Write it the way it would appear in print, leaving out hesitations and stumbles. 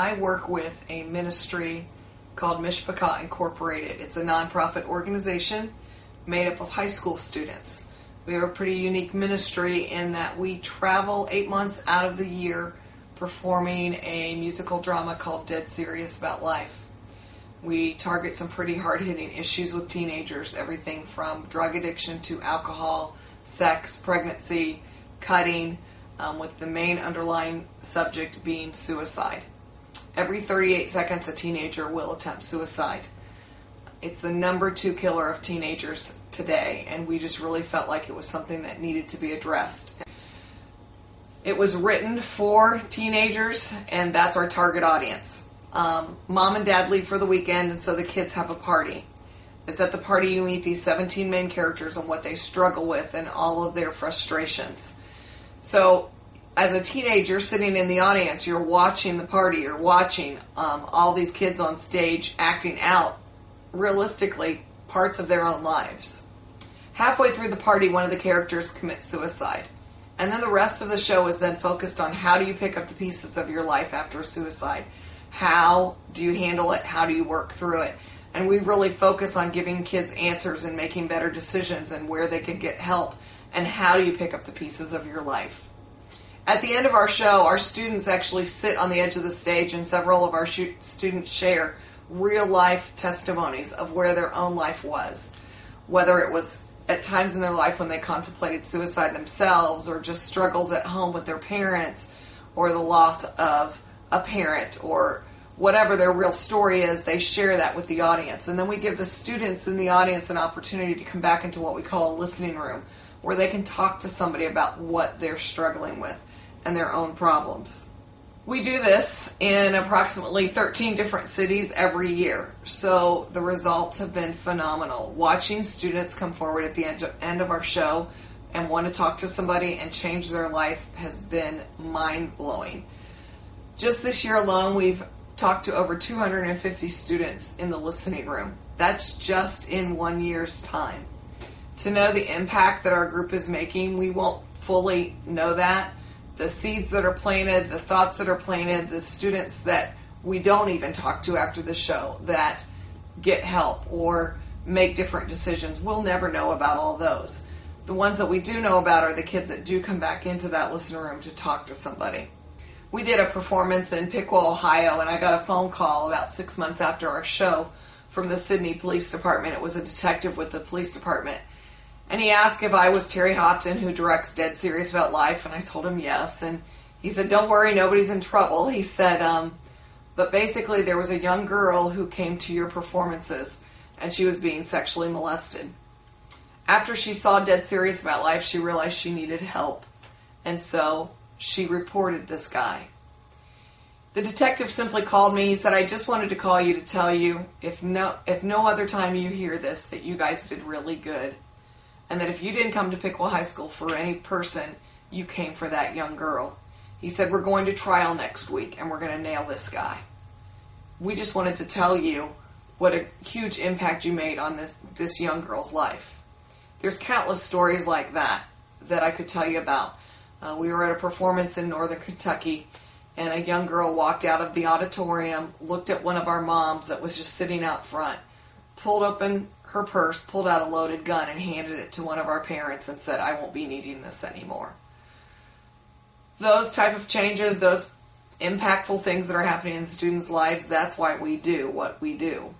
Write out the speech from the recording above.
I work with a ministry called Mish Family Incorporated. It's a nonprofit organization made up of high school students. We have a pretty unique ministry in that we travel 8 months out of the year performing a musical drama called Dead Serious About Life. We target some pretty hard-hitting issues with teenagers, everything from drug addiction to alcohol, sex, pregnancy, cutting, with the main underlying subject being suicide. Every 38 seconds a teenager will attempt suicide. It's the number 2 killer of teenagers today, and we just really felt like it was something that needed to be addressed. It was written for teenagers, and that's our target audience. Mom and dad leave for the weekend, and so the kids have a party. It's at the party you meet these 17 main characters and what they struggle with and all of their frustrations. So as a teenager sitting in the audience, you're watching the party, you're watching all these kids on stage acting out, realistically, parts of their own lives. Halfway through the party, one of the characters commits suicide. And then the rest of the show is then focused on how do you pick up the pieces of your life after suicide? How do you handle it? How do you work through it? And we really focus on giving kids answers and making better decisions and where they can get help and how do you pick up the pieces of your life. At the end of our show, our students actually sit on the edge of the stage and several of our students share real life testimonies of where their own life was. Whether it was at times in their life when they contemplated suicide themselves or just struggles at home with their parents or the loss of a parent or whatever their real story is, they share that with the audience. And then we give the students in the audience an opportunity to come back into what we call a listening room, where they can talk to somebody about what they're struggling with and their own problems. We do this in approximately 13 different cities every year, so the results have been phenomenal. Watching students come forward at the end of our show and want to talk to somebody and change their life has been mind-blowing. Just this year alone, we've talked to over 250 students in the listening room. That's just in 1 year's time. To know the impact that our group is making, we won't fully know that. The seeds that are planted, the thoughts that are planted, the students that we don't even talk to after the show that get help or make different decisions, we'll never know about all those. The ones that we do know about are the kids that do come back into that listening room to talk to somebody. We did a performance in Piqua, Ohio, and I got a phone call about 6 months after our show from the Sydney Police Department. It was a detective with the police department. And he asked if I was Terry Hopton, who directs Dead Serious About Life, and I told him yes. And he said, "Don't worry, nobody's in trouble." He said, but basically there was a young girl who came to your performances, and she was being sexually molested. After she saw Dead Serious About Life, she realized she needed help. And so she reported this guy. The detective simply called me. He said, "I just wanted to call you to tell you, if no other time you hear this, that you guys did really good. And that if you didn't come to Piqua High School for any person, you came for that young girl." He said, "We're going to trial next week, and we're going to nail this guy. We just wanted to tell you what a huge impact you made on this young girl's life." There's countless stories like that I could tell you about. We were at a performance in Northern Kentucky, and a young girl walked out of the auditorium, looked at one of our moms that was just sitting out front, pulled open her purse, pulled out a loaded gun, and handed it to one of our parents and said, "I won't be needing this anymore." Those type of changes, those impactful things that are happening in students' lives, that's why we do what we do.